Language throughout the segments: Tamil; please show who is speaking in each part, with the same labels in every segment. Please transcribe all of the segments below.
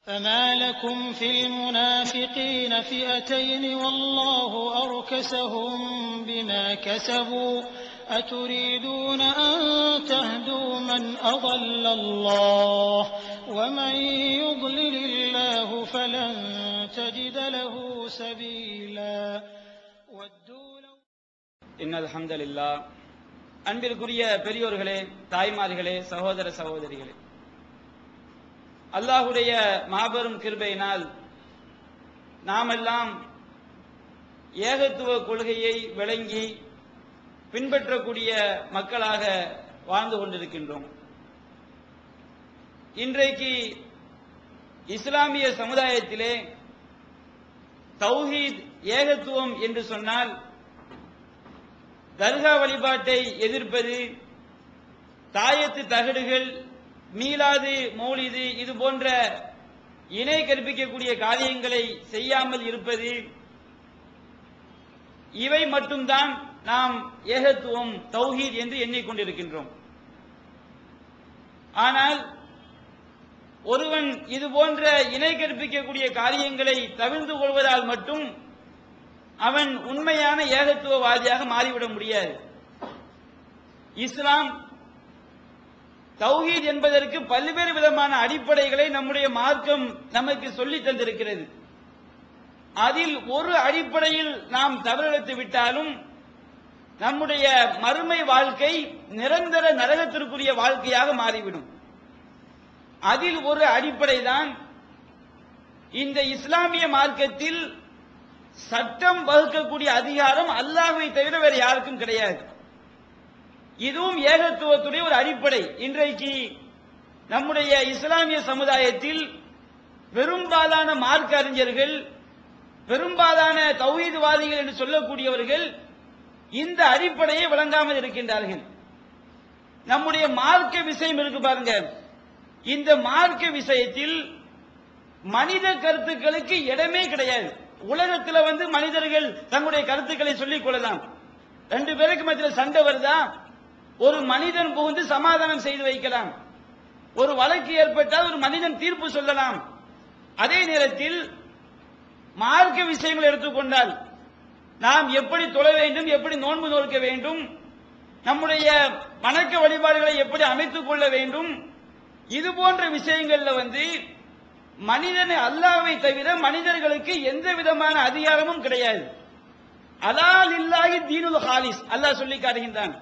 Speaker 1: فما لكم في المنافقين فئتين والله أركسهم بما كسبوا أتريدون أن تهدوا من أضل الله ومن يضلل الله فلن تجد له سبيلا
Speaker 2: إن الحمد لله அன்பிற்குரிய பெரியோர்களே, தாய்மார்களே, சகோதர சகோதரிகளே, அல்லாஹுடைய மாபெரும் கிருபையினால் நாமெல்லாம் ஏகத்துவ கொள்கையை விளங்கி பின்பற்றக்கூடிய மக்களாக வாழ்ந்து கொண்டிருக்கின்றோம். இன்றைக்கு இஸ்லாமிய சமுதாயத்திலே தௌஹீத் ஏகத்துவம் என்று சொன்னால் தர்கா வழிபாட்டை எதிர்ப்பது, தாயத்து தகடுகள், மீலாது, மௌலிது இது போன்ற இணை கற்பிக்கக்கூடிய காரியங்களை செய்யாமல் இருப்பது, இவை மட்டும்தான் நாம் ஏகத்துவம் தௌஹீத் என்று எண்ணிக்கொண்டிருக்கின்றோம். ஆனால் ஒருவன் இது போன்ற இணை கற்பிக்கக்கூடிய காரியங்களை தவிர்த்து கொள்வதால் மட்டும் அவன் உண்மையான ஏகத்துவவாதியாக மாறிவிட முடியாது. இஸ்லாம் தௌஹீத் என்பதற்கு பல்வேறு விதமான அடிப்படைகளை நம்முடைய மார்க்கம் நமக்கு சொல்லி தந்திருக்கிறது. அதில் ஒரு அடிப்படையில் நாம் தவறிழைத்து விட்டாலும் நம்முடைய மறுமை வாழ்க்கை நிரந்தர நரகத்திற்குரிய வாழ்க்கையாக மாறிவிடும். அதில் ஒரு அடிப்படை தான் இந்த இஸ்லாமிய மார்க்கத்தில் சட்டம் வகுக்கக்கூடிய அதிகாரம் அல்லாஹ்வை தவிர வேறு யாருக்கும் கிடையாது. இதுவும் ஏகத்துவத்துடைய ஒரு அடிப்படை. இன்றைக்கு நம்முடைய இஸ்லாமிய சமுதாயத்தில் பெரும்பாலான மார்க்க அறிஞர்கள், பெரும்பாலான தௌஹீத்வாதிகள் என்று சொல்லக்கூடியவர்கள் இந்த அடிப்படையை விளங்காமல் இருக்கின்றார்கள். நம்முடைய மார்க்க விஷயம் இருக்கு பாருங்க, இந்த மார்க்க விஷயத்தில் மனித கருத்துக்களுக்கு இடமே கிடையாது. உலகத்தில் மனிதர்கள் தங்களுடைய கருத்துக்களை சொல்லிக் கொள்ளலாம். ரெண்டு பேருக்கு மத்தியில் சண்டை வருதா, ஒரு மனிதன் புகுந்து சமாதானம் செய்து வைக்கலாம். ஒரு வழக்கு ஏற்பட்டால் ஒரு மனிதன் தீர்ப்பு சொல்லலாம். அதே நேரத்தில் மார்க்க விஷயங்களை எடுத்துக்கொண்டால் நாம் எப்படி தொழ வேண்டும், எப்படி நோன்பு நோக்க வேண்டும், நம்முடைய வணக்க வழிபாடுகளை எப்படி அமைத்துக் கொள்ள வேண்டும், இது போன்ற விஷயங்கள்ல மனிதனை அல்லாஹ்வை தவிர மனிதர்களுக்கு எந்த விதமான அதிகாரமும் கிடையாது. அலா லில்லாஹி தீனுல் ஹாலிஸ், அல்லாஹ் சொல்லி காட்டுகின்றான்.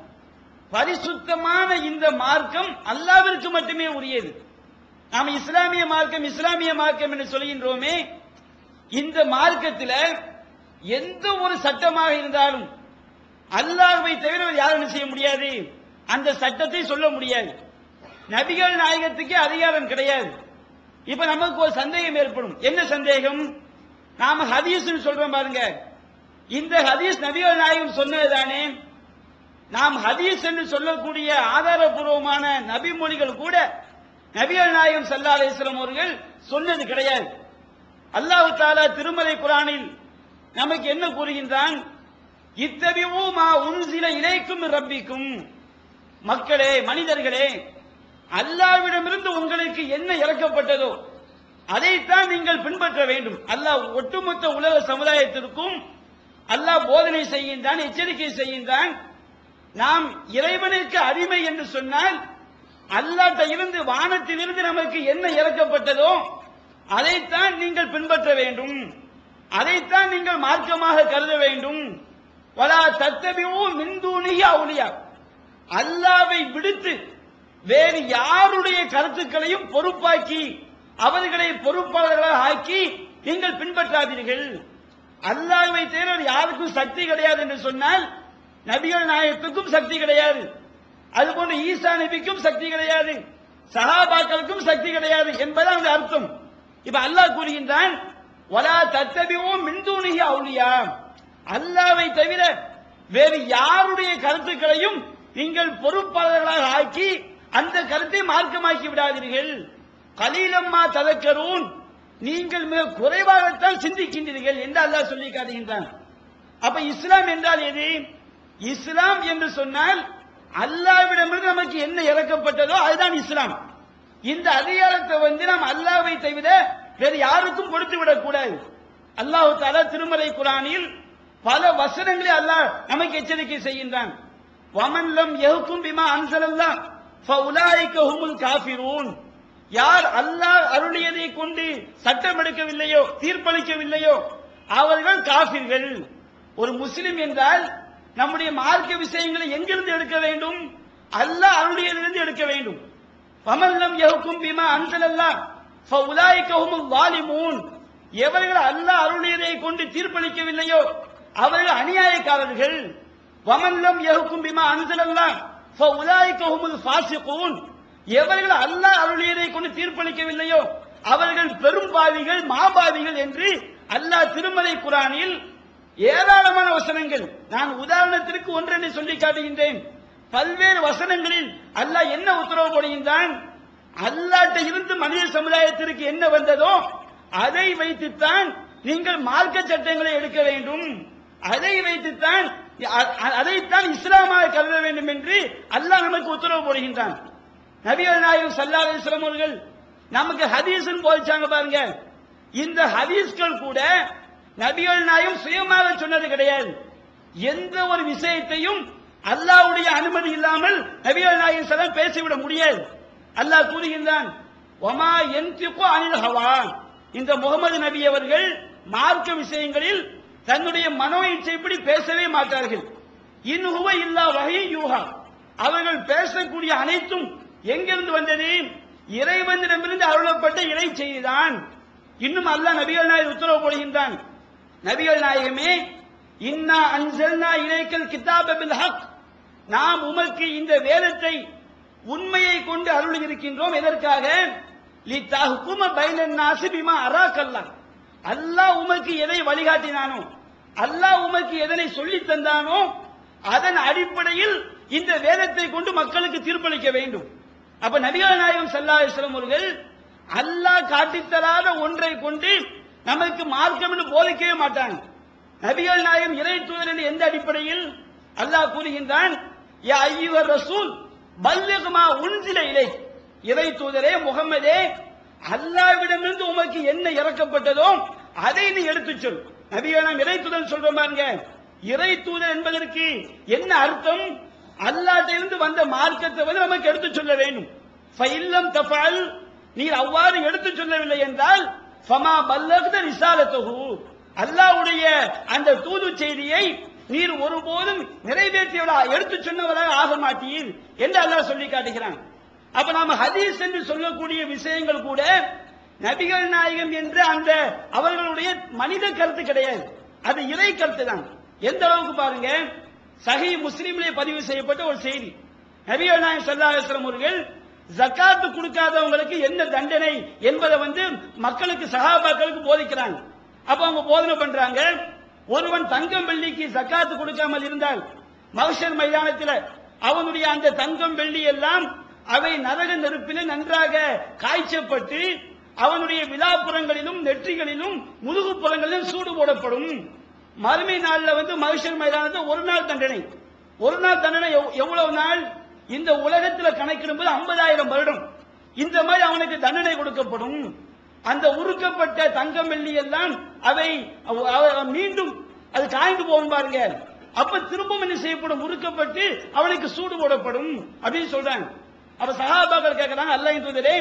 Speaker 2: பரிசுத்தமான இந்த மார்க்கம் அல்லாஹ்விற்கு மட்டுமே உரியது. நாம் இஸ்லாமிய மார்க்கம் இஸ்லாமிய மார்க்கம் என்று சொல்கின்றோமே, இந்த மார்க்கத்தில் எந்த ஒரு சட்டமாக இருந்தாலும் அல்லாஹ்வை தவிர யாரும் செய்ய முடியாது, அந்த சட்டத்தை சொல்ல முடியாது. நபிகள் நாயகத்துக்கே அதிகாரம் கிடையாது. இப்ப நமக்கு ஒரு சந்தேகம் ஏற்படும். என்ன சந்தேகம்? நாம ஹதீஸ் சொல்றோம் பாருங்க, இந்த ஹதீஸ் நபிகள் நாயகம் சொன்னதுதானே. நாம் ஹதீஸ் என்று சொல்லக்கூடிய ஆதாரபூர்வமான நபிமொழிகள் கூட நபிகள் நாயகம் ஸல்லல்லாஹு அலைஹி வஸல்லம் அவர்கள் சொன்னது கிடையாது. அல்லாஹ் தஆலா திருமறை குர்ஆனில் நமக்கு என்ன கூறுகின்றான்? இத்தபிஉ மா உன்ஸில இலைக்கும் ரப்பிக்கும், மக்களே, மனிதர்களே, அல்லாஹ்விடமிருந்து உங்களுக்கு என்ன இறக்கப்பட்டதோ அதைத்தான் நீங்கள் பின்பற்ற வேண்டும். அல்லாஹ் ஒட்டுமொத்த உலக சமுதாயத்திற்கும் அல்லாஹ் போதனை செய்கின்றான், எச்சரிக்கை செய்கின்றான். நாம் இறைவனுக்கு அடிமை என்று சொன்னால் அல்லாஹ்ட்ட இருந்து, வானத்திலிருந்து நமக்கு என்ன இறக்கப்பட்டதோ அதைத்தான் நீங்கள் பின்பற்ற வேண்டும், அதைத்தான் நீங்கள் மார்க்கமாக கருத வேண்டும். வலா தத்தபிஉ மின் தூனிஹி அவுலியா, அல்லாஹ்வை விடுத்து வேறு யாருடைய கருத்துக்களையும் பொறுப்பாக்கி அவர்களை பொறுப்பாளர்களாக ஆக்கி நீங்கள் பின்பற்றாதீர்கள். அல்லாஹ்வை தவிர யாருக்கும் சக்தி கிடையாது என்று சொன்னால் நபிகள் நாயகத்துக்கும் சக்தி கிடையாது, அதுபோன்று ஈசா நபிக்கும் சக்தி கிடையாது, சஹாபாக்களுக்கும் சக்தி கிடையாது என்பது அந்த அர்த்தம். இப்ப அல்லாஹ் கூறுகின்றான், வலா தத்தபிஉ மின் தூனிஹி அவுலியா, அல்லாஹ்வை தவிர வேறு யாருடைய கருத்துக்களையும் நீங்கள் பொறுப்பாளர்களாக ஆக்கி அந்த கருத்தை மார்க்கமாக்கி விடாதீர்கள். கலீலம்மா ததக்கரூன், நீங்கள் மிக குறைவாகத்தான் சிந்திக்கின்றீர்கள் என்று அல்லாஹ் சொல்லி காட்டுகின்றான். அப்ப இஸ்லாம் என்றால் எது? இஸ்லாம் என்று சொன்னால் அல்லாஹ்விடமிருந்து நமக்கு என்ன இறக்கப்பட்டதோ அதுதான் இஸ்லாம். இந்த அதிகாரத்தை நாம் அல்லாஹ்வை தவிர வேறு யாருக்கும் கொடுத்து விடக்கூடாது. அல்லாஹ் தஆலா திருமறை குர்ஆனில் பல வசனங்களை அல்லாஹ் நமக்கு எச்சரிக்கை செய்கின்றான். வமன் லம் யஹ்கும் பிமா அன்ஸலல்லாஹ் ஃபஉலாயிக ஹுமுல் காஃபிரூன். யார் அல்லாஹ் அருளியதை கொண்டு சட்டம் எடுக்கவில்லையோ, தீர்ப்பளிக்கவில்லையோ, அவர்கள் காஃபிர்கள். ஒரு முஸ்லிம் என்றால் நம்முடைய மார்க்க விஷயங்களை எங்கிருந்து எடுக்க வேண்டும்? அல்லாஹ் அருளியதிலிருந்து எடுக்க வேண்டும். வமன் லம் யஹ்கும் பிமா அன்ஸலல்லாஹ் ஃபஉலாயிக ஹுமுல் ஸாலிமூன். எவர்கள் அல்லாஹ் அருளியதை கொண்டு தீர்ப்பளிக்கவில்லையோ அவர்கள் அநியாயக்காரர்கள். வமன் லம் யஹ்கும் பிமா அன்ஸலல்லாஹ் ஃபஉலாயிக ஹுமுல் ஃபாஸிகூன். எவர்கள் அல்லாஹ் அருளியதை கொண்டு தீர்ப்பளிக்கவில்லையோ அவர்கள் பெரும் பாவிகள், மாபாவிகள் என்று அல்லாஹ் திருமறை குர்ஆனில் ஏராளமான வசனங்கள், நான் உதாரணத்திற்கு ஒன்றென்று சொல்லி காட்டுகின்றேன். பல்வேறு வசனங்களில் அல்லாஹ் என்ன உத்தரவு போடுகின்றான்? அல்லாஹ்ட்ட இருந்து மனித சமுதாயத்திற்கு என்ன வந்ததோ அதை வைத்துத்தான் நீங்கள் மார்க்க சட்டங்களை எடுக்க வேண்டும், அதை வைத்துத்தான் அதைத்தான் இஸ்லாமாக கருத வேண்டும் என்று அல்லாஹ் நமக்கு உத்தரவு போடுகின்றான். நபிகள் நாயகம் ஸல்லல்லாஹு அலைஹி வஸல்லம் அவர்கள் நமக்கு ஹதீஸ்னு போதிச்சாங்க பாருங்க. இந்த ஹதீஸ்கள் கூட நபிகள் நாயகம் சுயமாக சொன்னது கிடையாது. எந்த ஒரு விஷயத்தையும் அல்லாஹ்வுடைய அனுமதி இல்லாமல் நபிகள் நாயகம் ஸல்லல்லாஹு அலைஹி பேசிவிட முடியாது. அல்லாஹ் கூறுகின்றான், வமா யன்திகு அனில் ஹவா. இந்த முகமது நபி அவர்கள் மார்க்க விஷயங்களில் தன்னுடைய மனோ இச்சைப்படி பேசவே மாட்டார்கள். இன் ஹுவ இல்லா வஹீ யூஹா. அவர்கள் பேசக்கூடிய அனைத்தும் எங்கிருந்து வந்தது? இறைவனிடமிருந்து அருளப்பட்ட இறை செய்திதான். இன்னும் அல்லாஹ் நபிகள் நாயகம் உத்தரவு போடுகின்றான், நபிகள் நாயகமே, இன்னா அன்ஸல்னா இலைக்கல் கிதாப பில் ஹக். நாம் உமக்கு இந்த வேதத்தை உண்மையை கொண்டு அருளி இருக்கின்றோம். எதற்காக? லிதஹ்கும பைனன் நாஸி பிமா அராக்கல்லாஹ். அல்லாஹ் உமக்கு எதை வழிகாட்டினானோ, அல்லாஹ் உமக்கு எதனை சொல்லி தந்தானோ அதன் அடிப்படையில் இந்த வேதத்தை கொண்டு மக்களுக்கு தீர்ப்பளிக்க வேண்டும். அப்ப நபிகள் நாயகம் ஸல்லல்லாஹு அலைஹி வஸல்லம் அவர்கள் அல்லாஹ் காட்டித்தராத ஒன்றை கொண்டு நமக்கு மார்க்கம் என்று போதிக்கவே மாட்டாங்க. நபிகள் நாயகம் இறை தூதர் என்று எந்த அடிப்படையில்? அல்லாஹ் கூறுகின்றான், யா அய்யுஹர் ரசூல் பல்லிக் மா உன்சில இலைக். இறை தூதரே முகம்மதே, அல்லாஹ்விடமிருந்து உமக்கு என்ன இறக்கப்பட்டதோ அதை நீ எடுத்துச் சொல். நபிகள் நாயகம் இறை தூதர் சொல்றோம் பாருங்க. இறை தூதர் என்பதற்கு என்ன அர்த்தம்? அல்லாஹ்விடமிருந்து வந்த மார்க்கத்தை வந்து நமக்கு எடுத்துச் சொல்ல வேண்டும். ஃபஇல்லம் தஃஅல், நீர் அவ்வாறு எடுத்துச் சொல்லவில்லை என்றால் ஃபமா பல்லக்த ரிசாலத்துஹு, அல்லாஹ்வுடைய அந்த தூது செய்தியை நீர் ஒருபோதும் நிறைவேற்றியவரா எடுத்துச் சொன்னவராக ஆக மாட்டீர் என்று அல்லாஹ் சொல்லி காட்டுகிறான். அப்ப நாம ஹதீஸ் என்று சொல்லக்கூடிய விஷயங்கள் கூட நபிகள் நாயகம் என்ற அந்த அவர்களுடைய மனித கருத்து கிடையாது, அது இறை கருத்து தான். எந்த அளவுக்கு பாருங்க, சஹீஹ் முஸ்லிமிலே பதிவு செய்யப்பட்ட ஒரு செய்தி, நபிகள் நாயகம் ஸல்லல்லாஹு அலைஹி வஸல்லம் அவர்கள் ஜகாத் கொடுக்காதவங்களுக்கு என்ன தண்டனை என்பதை வந்து மக்களுக்கு, சஹாபாக்களுக்கு போதிக்கிறாங்க. அப்ப அவங்க போதனை பண்றாங்க, ஒருவன் தங்கம் வெள்ளிக்கு ஜகாத் கொடுக்காமல் இருந்தால் மஹ்ஷர் மைதானத்தில் அவனுடைய அந்த தங்கம் வெள்ளி எல்லாம் அவை நரக நெருப்பிலே நன்றாக காய்ச்சப்பட்டு அவனுடைய விழாப்புறங்களிலும் நெற்றிகளிலும் முதுகுப்புறங்களிலும் சூடு போடப்படும். மறுமை நாள்ல வந்து மஹ்ஷர் மைதானத்தில் ஒரு நாள் தண்டனை. ஒரு நாள் தண்டனை எவ்வளவு நாள்? இந்த உலகத்தில் கணக்கிடும்போது 50,000 வருடம் இந்த மாதிரி அவனுக்கு தண்டனை கொடுக்கப்படும். அந்த உருக்கப்பட்ட தங்கம் வெள்ளி எல்லாம் அவை மீண்டும் அது காய்ந்து போகும் பாருங்க. அப்ப திரும்பவும் என்ன செய்யப்படும்? உருக்கப்பட்டு அவனுக்கு சூடு போடப்படும் அப்படின்னு சொல்றாங்க. அப்ப சஹாபாக்கள் கேட்கிறாங்க, அல்லாஹ்வின் தூதரே,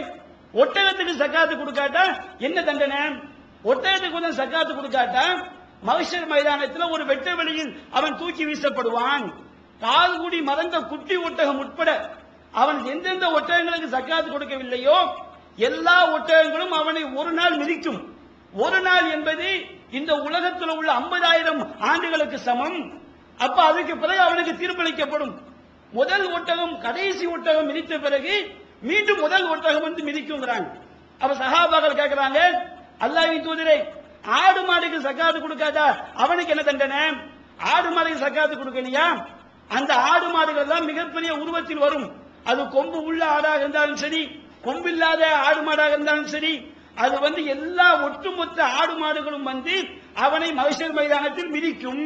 Speaker 2: ஒட்டகத்துக்கு சக்காத்து கொடுக்காட்டா என்ன தண்டனை? ஒட்டகத்துக்கு கொஞ்சம் சக்காத்து கொடுக்காட்டா மஹ்ஷர் மைதானத்தில் ஒரு வெட்ட வெளியில் அவன் தூக்கி வீசப்படுவான். கால் கூடி மறந்த குட்டி ஒட்டகம் உட்பட அவன் எந்தெந்த ஒட்டகங்களுக்கு சக்காத்து கொடுக்கவில்லையோ எல்லா ஒட்டகங்களும் அவனை ஒரு நாள் மிதிக்கும். ஒரு நாள் என்பது இந்த உலகத்தில் உள்ள 50,000 ஆண்டுகளுக்கு சமம். அப்ப அதுக்கு பிறகு அவனுக்கு தீர்ப்பளிக்கப்படும். முதல் ஒட்டகம் கடைசி ஒட்டகம் மிதித்த பிறகு மீண்டும் முதல் ஒட்டகம் வந்து மிதிக்குங்கிறாங்க. அப்ப சஹாபாக்கள் கேட்கிறாங்க, அல்லாஹ்வின் தூதரே, ஆடு மாடுக்கு சக்காத்து கொடுக்காதா அவனுக்கு என்ன தண்டனை? ஆடு மாடுக்கு சக்காத்து கொடுக்கலையா? அந்த ஆடு மாடுகள் எல்லாம் மிகப்பெரிய உருவத்தில் வரும். அது கொம்பு உள்ள ஆடாக இருந்தாலும் சரி, கொம்பில்லாத ஆடு மாடாக இருந்தாலும் சரி, அது வந்து எல்லா ஒட்டுமொத்த ஆடு மாடுகளும் வந்து அவனை மஹ்ஷர் மைதானத்தில் மிதிக்கும்.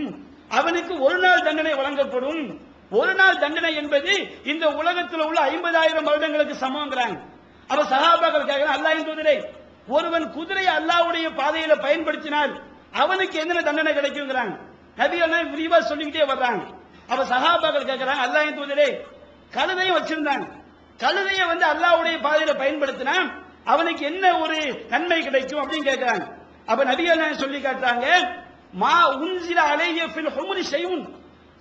Speaker 2: அவனுக்கு ஒரு நாள் தண்டனை வழங்கப்படும். ஒரு நாள் தண்டனை என்பது இந்த உலகத்தில் உள்ள 50,000 வருடங்களுக்கு சமங்கிறாங்க. அப்ப சஹாபாக்கள் கேட்கிறாங்க, அல்லாஹ்வின் தூதரே, ஒருவன் குதிரை அல்லாஹ்வுடைய பாதையில பயன்படுத்தினால் அவனுக்கு என்ன தண்டனை கிடைக்கும்ங்கறாங்க. நபிகள் நாயகம் விரிவா சொல்லிக்கிட்டே வர்றாங்க. அப்ப சஹாபாக்கள் கேட்கறாங்க, அல்லாஹ்வின் தூதரே, கழுதையை வச்சிருந்தாங்க, கழுதையை அல்லாஹ்வுடைய பாதையில பயன்படுத்தினா அவனுக்கு என்ன ஒரு நன்மை கிடைக்கும் அப்படின்னு கேட்கிறாங்க. அப்ப நபிகள் நாயகம் சொல்லி காட்டுறாங்க, மா உன்சில அலைய ஃபில் ஹும்ரி ஷைஉன்,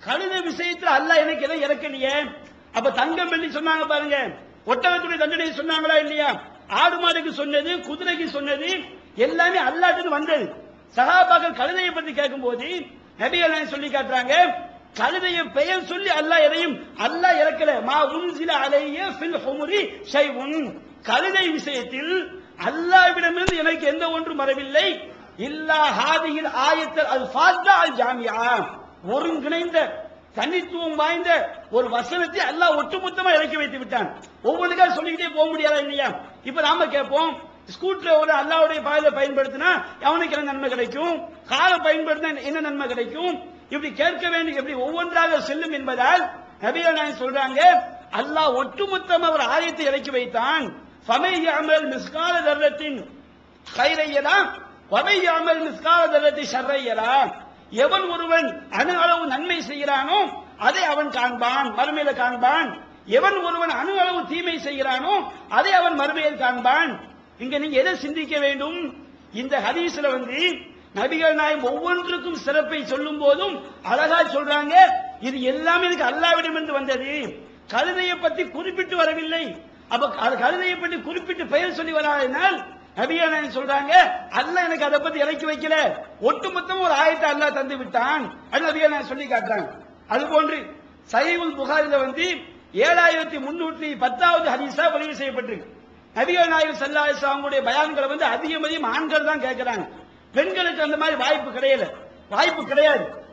Speaker 2: கழுதை விஷயத்துல அல்லாஹ் எனக்கு எதை இறக்கலையே. அப்ப தங்கம் வெள்ளி சொன்னாங்க பாருங்க, ஒட்டகத்துடைய தண்டனை சொன்னாங்களா இல்லையா? ஆடு மாடுக்கு சொன்னது, குதிரைக்கு சொன்னது எல்லாமே அல்லாஹ்விட்டு வந்தது. சஹாபாக்கள் கழுதையை பத்தி கேட்கும் போது நபிகள் நாயகம் சொல்லி காட்டுறாங்க, கழுதையை பெயர் சொல்லி அல்லாஹ் எதையும் அல்லாஹ் இறக்கல. மா உன்சில அலைய ஃபில் ஹும்ரி ஷைஉன், கழுதை விஷயத்தில் அல்லாஹ்விடமிருந்து எனக்கு எந்த ஒன்றும் வரவில்லை. இல்லா ஹாதிஹில் ஆயத்தல் அல் ஃபாத்திஹா அல் ஜாமிஆ, ஒருங்கிணைந்த தனித்துவம் வாய்ந்த ஒரு வசனத்தை அல்லாஹ் ஒட்டுமொத்தமா இறக்கி வைத்து விட்டான். ஒவ்வொன்றுக்கா சொல்லிக்கிட்டே போக முடியாதா இல்லையா? இப்ப நாம கேட்போம், ஸ்கூட்டர் அல்லாஹ்வுடைய பாதையில பயன்படுத்தினா அவனுக்கு என்ன நன்மை கிடைக்கும், காரை பயன்படுத்தினா என்ன நன்மை கிடைக்கும், இப்படி கேட்க வேண்டும். எப்படி ஒவ்வொன்றாக செல்லும் என்பதால் நபிகள் நாயகம் சொல்றாங்க, அல்லாஹ் ஒட்டுமொத்தமா ஒரு ஆயத்தை இறக்கி வைத்தான். ஃபமை யஅமல் மிஸ்கால தர்ரத்தின் கைரையலா வமை யஅமல் மிஸ்கால தர்ரத்தி ஷர்ரையலா, எவன் ஒருவன் அணு அளவு நன்மை செய்கிறானோ அதை அவன் காண்பான், மறுமையில காண்பான். எவன் ஒருவன் அணு அளவு தீமை செய்கிறானோ அதை அவன் மறுமையில் காண்பான். இங்க நீங்க எதை சிந்திக்க வேண்டும்? இந்த ஹதீஸ்ல நபிகள் நாயகம் ஒவ்வொன்றுக்கும் சிறப்பை சொல்லும் போதும் அழகா சொல்றாங்க, இது எல்லாமே எனக்கு அல்லாஹ்விடமிருந்து வந்தது. கழுதையை பற்றி குறிப்பிட்டு வரவில்லை. அப்ப கழுதையை பற்றி குறிப்பிட்டு பெயர் சொல்லி வராதனால் நபிகள் நாயகம் சொல்றாங்க, அல்லாஹ் எனக்கு அதை பத்தி இறக்கி வைக்கல, ஒட்டுமொத்தமா ஒரு ஆயத்தை அல்லாஹ் தந்து விட்டான். அது நபிகள் நாயகம் சொல்லி காட்டுறாங்க. அது போன்று சஹீஹுல் புகாரில 7310வது ஹதீஸா பதிவு செய்யப்பட்டிருக்கு. நபிகள் நாயகம் ஸல்லல்லாஹு அலைஹி வஸல்லம் பயான்களை அதிகமாக ஆண்கள் தான் கேட்கிறாங்க. பெண்களுக்கு அந்த மாதிரி வாய்ப்பு கிடையாது.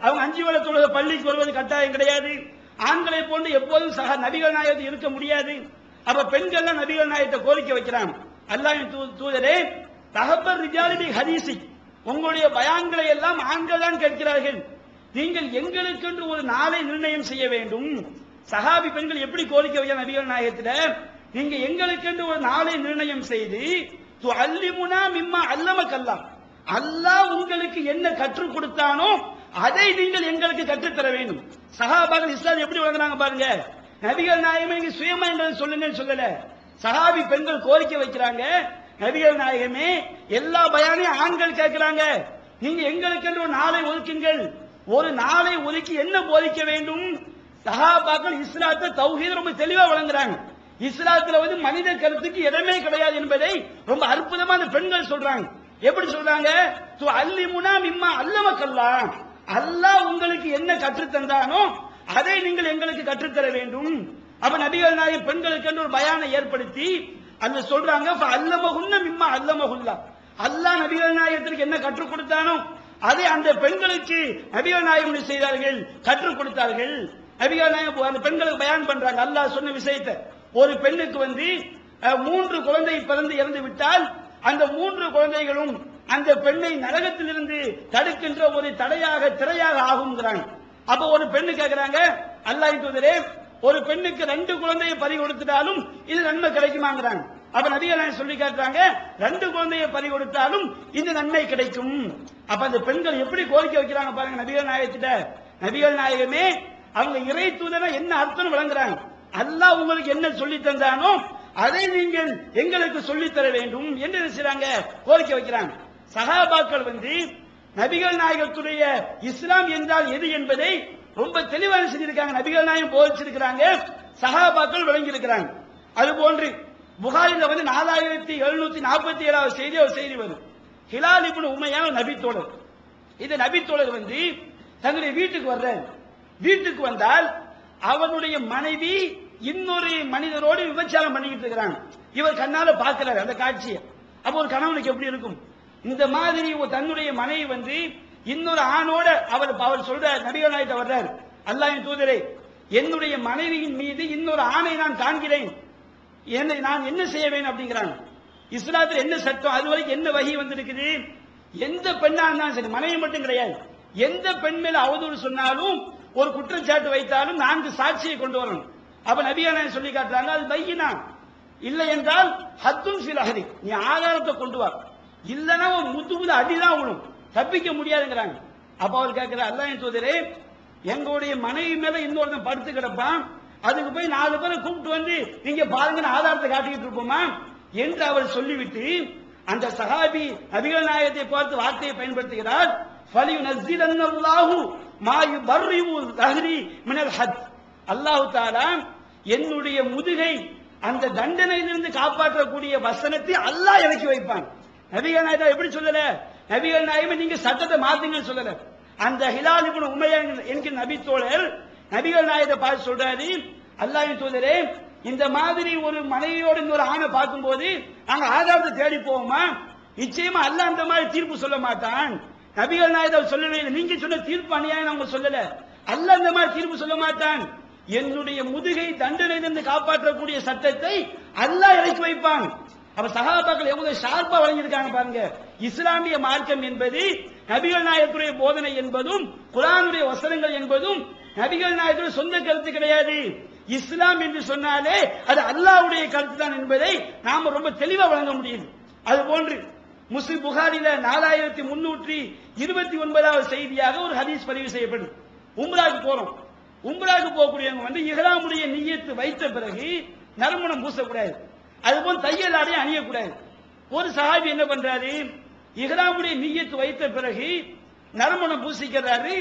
Speaker 2: அவங்க 5 வேளை தொழுகை பள்ளிக்கு வருவது கட்டாயம் கிடையாது. ஆண்களை போன்று எப்போதும் சக நபிகள் நாயகத்தில் இருக்க முடியாது. அப்ப பெண்கள் நபிகள் நாயகத்தை கோரிக்கை வைக்கிறாங்க, அல்லாஹ்வின் தூதரே, தஹப்பர் ரிஜாலி ஹதீஸி, உங்களுடைய பயான்களை எல்லாம் ஆண்கள் தான் கேட்கிறார்கள், நீங்கள் எங்களுக்கென்று ஒரு நாளை நிர்ணயம் செய்ய வேண்டும். சஹாபி பெண்கள் எப்படி கோரிக்கை வைக்க நபிகள் நாயகத்திட, நீங்க எங்களுக்கென்று ஒரு நாளை நிர்ணயம் செய்து துஅல்லிமுனா மிம்மா அல்லமக்கல்லாஹ், அல்லாஹ் உங்களுக்கு என்ன கற்றுக் கொடுத்தானோ அதை நீங்கள் எங்களுக்கு கற்றுத்தர வேண்டும். சஹாபாக்கள் இஸ்லாம் எப்படி வழங்குறாங்க பாருங்க. நபிகள் நாயகமே நீங்க சுயமா எங்களை சொல்லுங்கன்னு சொல்லல, சஹாபி பெண்கள் கோரிக்கை வைக்கிறாங்க, நபிகள் நாயகமே எல்லா பயானையும் ஆண்கள் கேட்கிறாங்க, நீங்க எங்களுக்கு ஒரு நாளை ஒதுக்குங்கள். ஒரு நாளை ஒதுக்கி என்ன போதிக்க வேண்டும்? சஹாபாக்கள் இஸ்லாத்தை தௌஹீத் ரொம்ப தெளிவா வழங்குறாங்க. இஸ்லாத்துல மனித கருத்துக்கு இடமே கிடையாது என்பதை ரொம்ப அற்புதமா அந்த பெண்கள் சொல்றாங்க. எப்படி சொல்றாங்க? துஅல்லிமுனா மிம்மா அல்லமக்கல்லாஹ், அல்லாஹ் உங்களுக்கு என்ன கற்றுத் தந்தானோ அதை நீங்கள் எங்களுக்கு கற்றுத்தர வேண்டும். அப்ப நபிகள் நாயகம் பெண்களுக்கு ஒரு பயானை ஏற்படுத்தி அந்த சொல்றாங்க, அல்லமஹுன்ன மிம்மா அல்லமஹுல்லாஹ், அல்லாஹ் நபிகள் நாயகத்திற்கு என்ன கற்றுக் கொடுத்தானோ அதை அந்த பெண்களுக்கு நபிகள் நாயகம் செய்தார்கள், கற்றுக் கொடுத்தார்கள். நபிகள் நாயகம் அந்த பெண்களுக்கு பயான் பண்றாங்க அல்லாஹ் சொன்ன விஷயத்தை. ஒரு பெண்ணுக்கு 3 குழந்தை பிறந்து இறந்து விட்டால் அந்த 3 குழந்தைகளும் அந்த பெண்ணை நரகத்திலிருந்து தடுக்கின்ற ஒரு திரையாக ஆகுங்கிறாங்க. அப்ப ஒரு பெண்ணு கேட்கிறாங்க, அல்லாஹ்வின் தூதரே, ஒரு பெண்ணுக்கு 2 குழந்தையை பறி கொடுத்தாலும் இது நன்மை கிடைக்குமாங்கிறாங்க. அப்ப நபிகள் நாயகம் சொல்லி காட்டுறாங்க, 2 குழந்தையை பறி கொடுத்தாலும் இந்த நன்மை கிடைக்கும். அப்ப அந்த பெண்கள் எப்படி கோரிக்கை வைக்கிறாங்க பாருங்க நபிகள் நாயகத்திட்ட. நபிகள் நாயகமே அவங்க இறை தூதரை என்ன அர்த்தம் விளங்குறாங்க, அல்லாஹ் உங்களுக்கு என்ன சொல்லி தந்தானோ அதை நீங்கள் எங்களுக்கு சொல்லித்தர வேண்டும் என்று செய்றாங்க, கோரிக்கை வைக்கிறாங்க. சஹாபாக்கள் நபிகள் நாயகத்துடைய இஸ்லாம் என்றால் எது என்பதை ரொம்ப தெளிவாக செஞ்சிருக்காங்க. நபிகள் நாயகம் போதிச்சிருக்கிறாங்க, சஹாபாக்கள் விளங்கி இருக்கிறாங்க. அது போன்று புகாரில 4747வது செய்தி ஒரு செய்தி வரும். ஹிலால் இப்னு உமையா நபித்தோழர். இந்த நபித்தோழர் தன்னுடைய வீட்டுக்கு வர்றார். வீட்டுக்கு வந்தால் அவனுடைய மனைவி இன்னொரு மனிதரோடு விபச்சாரம் பண்ணிக்கிட்டு இருக்கிறாங்க. இவர் கண்ணால பார்க்கிறார் அந்த காட்சியை. அப்ப ஒரு கணவனுக்கு எப்படி இருக்கும்? இந்த மாதிரி தன்னுடைய மனைவி இன்னொரு ஆணோட அவர் சொல்ற நபிகள் நாயகத்தை வர்றார், அல்லாஹ்வின் தூதரே, என்னுடைய மனைவியின் மீது இன்னொரு ஆணை நான் காண்கிறேன், நான் என்ன செய்ய வேண்டும் அப்படிங்கிறாங்க. இஸ்லாத்தில் என்ன சட்டம், அது வரைக்கும் என்ன வகை வந்திருக்குது? எந்த பெண்ணா இருந்தாலும் சரி, மனைவி மட்டும் கிடையாது, எந்த பெண் மேல அவதூறு சொன்னாலும் ஒரு குற்றச்சாட்டு வைத்தாலும் 4 சாட்சியை கொண்டு வரணும். அப்ப நபிகள் நாயகம் சொல்லி காட்டுறாங்க, அது பையினா, இல்லை என்றால் ஹத்தும் ஃபில் அஹ்ரி, நீ ஆதாரத்தை கொண்டு வா, இல்லைன்னா முதுகுல அடிதான் விழும், தப்பிக்க முடியாதுங்கிறாங்க. அப்ப அவர் கேட்கிறார், அல்லாஹ்வின் தூதரே, எங்களுடைய மனைவி மேல இன்னொருத்தன் படுத்து கிடப்பான், அதுக்கு போய் 4 பேரை கூப்பிட்டு வந்து நீங்க பாருங்க ஆதாரத்தை காட்டிக்கிட்டு இருப்போமா என்று அவர் சொல்லிவிட்டு அந்த சஹாபி நபிகள் நாயகத்தை பார்த்து வார்த்தையை பயன்படுத்துகிறார். ஃபலியுனஸ்ஸிலன்னல்லாஹு மா யுபர்ரிஉ தஹ்ரி மினல் ஹத், அல்லாஹ் தஆலா என்னுடைய முதுகை அந்த தண்டனையிலிருந்து காப்பாற்றக்கூடிய வசனத்தை அல்லாஹ் இறக்கி வைப்பான். நபிகள் நாயகம் எப்படி சொல்லல, நபிகள் நாயகம் நீங்க சட்டத்தை மாத்துங்கன்னு சொல்லல. அந்த ஹிலால் இப்னு உமையா என்கிற நபி தோழர் நபிகள் நாயகத்தை பார்த்து சொல்றாரு, அல்லாஹ்வின் தூதரே, இந்த மாதிரி ஒரு மனைவியோட இன்னொரு ஆணை பார்க்கும்போது நாங்க ஆதாரத்தை தேடி போவோமா? நிச்சயமா அல்லாஹ் அந்த மாதிரி தீர்ப்பு சொல்ல மாட்டான். நபிகள் நாயகம் சொல்லவே இல்லை, நீங்க சொன்ன தீர்ப்பு அநியாயம் அவங்க சொல்லல, அல்லாஹ் அந்த மாதிரி தீர்ப்பு சொல்ல மாட்டான். என்னுடைய முதுகை தண்டனையிலிருந்து காப்பாற்றக்கூடிய சட்டத்தை அல்லாஹ் இறக்கி வைப்பான். அப்ப சஹாபாக்கள் எவ்வளவு ஷார்ப்பா வழங்கியிருக்காங்க பாருங்க. இஸ்லாமிய மார்க்கம் என்பது நபிகள் நாயகத்துடைய போதனை என்பதும் குர்ஆனுடைய வசனங்கள் என்பதும் நபிகள் நாயகத்துடைய சொந்த கருத்து கிடையாது. இஸ்லாம் என்று சொன்னாலே அது அல்லாஹ்வுடைய கருத்து தான் என்பதை நாம ரொம்ப தெளிவா வழங்க முடியுது. அது போன்று முஸ்லிம் புகாரில 4329வது செய்தியாக ஒரு ஹதீஸ் பதிவு செய்யப்படுது. உம்ராவுக்கு போறோம், உம்ராவுக்கு போகக்கூடியவங்க வந்து இஹ்ராமுடைய நிய்யத்து வைத்த பிறகு நறுமணம் பூசக்கூடாது, அதுபோல் தையல் ஆடை அணியக்கூடாது. ஒரு சஹாபி என்ன பண்றாரு, இஹ்ராமுடைய நிய்யத்து வைத்த பிறகு நறுமணம் பூசிக்கிறாரு,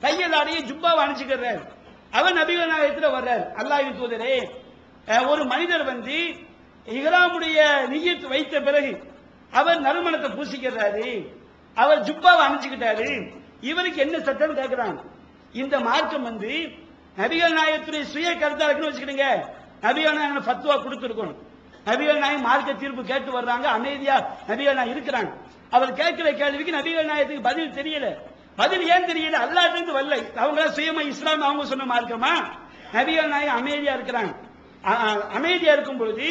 Speaker 2: தையல் ஆடையை ஜுப்பாவை அணிச்சுக்கிறாரு. அவர் நபிகள் நாயகத்துல வர்றார், அல்லாஹ்வின் தூதரே, ஒரு மனிதர் வந்து இஹ்ராமுடைய நிய்யத்து வைத்த பிறகு அவர் நறுமணத்தை பூசிக்கிறாரு, அவர் ஜுப்பாவை அணிச்சுக்கிட்டாரு, இவருக்கு என்ன சட்டம் கேட்கிறாங்க. இந்த மார்க்கம் வந்து நபிகள் நாயகத்துடைய சுய கருத்தா இருக்குன்னு வச்சுக்கிடுங்க, நபிகள் நாயகம் ஃபத்வா கொடுத்துருக்கணும். நபிகள் நாயகம் மார்க்க தீர்ப்பு கேட்டு வர்றாங்க, அமைதியா நபிகள் நாயகம் இருக்கிறாங்க. அவர் கேட்கிற கேள்விக்கு நபிகள் நாயகத்துக்கு பதில் தெரியல. பதில் ஏன் தெரியல, அல்லாஹ்விலிருந்து வரல, அவங்க சுயமா இஸ்லாம் அவங்க சொன்ன மார்க்கமா? நபிகள் நாயகம் அமைதியா இருக்கிறாங்க. அமைதியா இருக்கும் பொழுது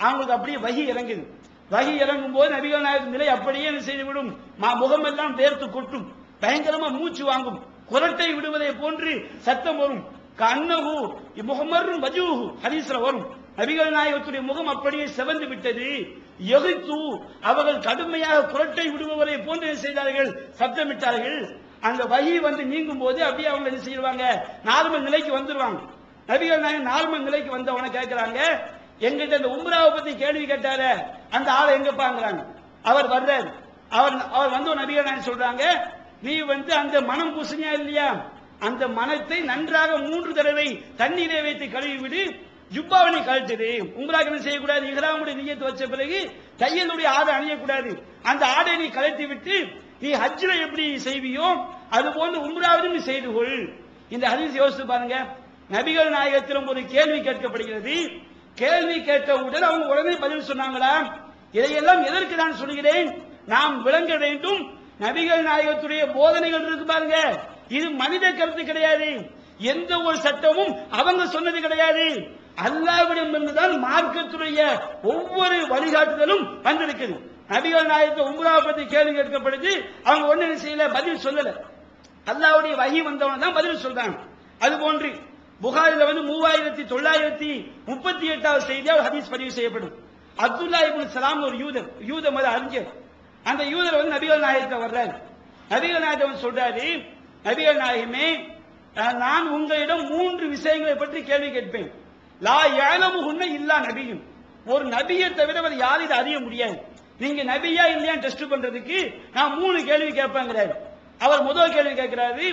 Speaker 2: அவங்களுக்கு அப்படியே வஹி இறங்குது. வஹி இறங்கும் போது நபிகள் நாயகம் நிலை அப்படியே செய்துவிடும், முகமெல்லாம் வேர்த்து கொட்டும், பயங்கரமா மூச்சு வாங்கும், குரட்டை விடுவதை போன்று சத்தம் வரும். கண்ணகு முகமரும் வஜூஹு ஹதீஸ்ல வரும், நபிகள் நாயகத்துடைய முகம் அப்படியே செவந்து விட்டது. எகித்து அவர்கள் கடுமையாக குரட்டை விடுபவரை போன்று செய்தார்கள், சப்தமிட்டார்கள். அந்த வஹி வந்து நீங்கும் போது அப்படியே அவங்க என்ன செய்வாங்க, நார்மல் நிலைக்கு வந்துருவாங்க. நபிகள் நாயகம் நார்மல் நிலைக்கு வந்தவன கேட்கிறாங்க, எங்கிட்ட இந்த உம்ராவை பத்தி கேள்வி கேட்டார அந்த ஆளை எங்க பாக்குறாங்க. அவர் வர்றாரு, அவர் வந்து நபிகள் நாயகம் சொல்றாங்க, நீ வந்து அந்த மனம் பூசணியா இல்லையா, அந்த மனத்தை நன்றாக 3 தடவை தண்ணீரை வைத்து கழுவி விடு, ஜுப்பாவனை கழட்டுது. உம்ராக்கு என்ன செய்யக்கூடாது, இஹ்ராமுடைய நிய்யத்து வச்ச பிறகு தையலுடைய ஆடை அணியக்கூடாது, அந்த ஆடை நீ கழட்டி விட்டு நீ ஹஜ்ல எப்படி செய்வியோ அது போன்று உம்ராவிலும் நீ செய்து கொள். இந்த ஹதீஸ் யோசித்து பாருங்க. நபிகள் நாயகத்திலும் ஒரு கேள்வி கேட்கப்படுகிறது, கேள்வி கேட்டவுடன் அவங்க உடனே பதில் சொன்னாங்களா? இதையெல்லாம் எதற்கு நான் சொல்கிறேன், நாம் விளங்க வேண்டும், நபிகள் நாயகத்துடைய போதனைகள் இருக்கு பாருங்க, இது மனித கருத்து கிடையாது, எந்த ஒரு சட்டமும் அவங்க சொன்னது கிடையாது, அல்லாஹ்விடமிருந்துதான் மார்க்கத்துடைய ஒவ்வொரு வழிகாட்டுதலும் வந்திருக்குது. நபிகள் நாயகத்தை உம்ராவை பத்தி கேள்வி கேட்கப்படுது, அவங்க ஒண்ணு செய்யல, பதில் சொல்லல, அல்லாஹ்வுடைய வஹி வந்தவன் தான் பதில் சொல்றாங்க. அது போன்று புகாரில வந்து 3938வது செய்தியாக ஹதீஸ் பதிவு செய்யப்படும். அப்துல்லா இப்னு சலாம் ஒரு யூத மத அறிஞர், அந்த யூதர் வந்து நபிகள் நாயகத்தை வர்றாரு. நபிகள் நாயகம் சொல்றாரு, நபிகள் நாயகமே, நான் உங்களிடம் 3 விஷயங்களை பற்றி கேள்வி கேட்பேன். லா யஅலமுஹுன்ன இல்லா நபியும், ஒரு நபியை தவிர வேற யாரும் இதை அறிய முடியாது. நீங்க நபியா இல்லையா டெஸ்ட் பண்றதுக்கு நான் 3 கேள்வி கேட்பேங்கிறாரு. அவர் முதல் கேள்வி கேட்கிறாரு,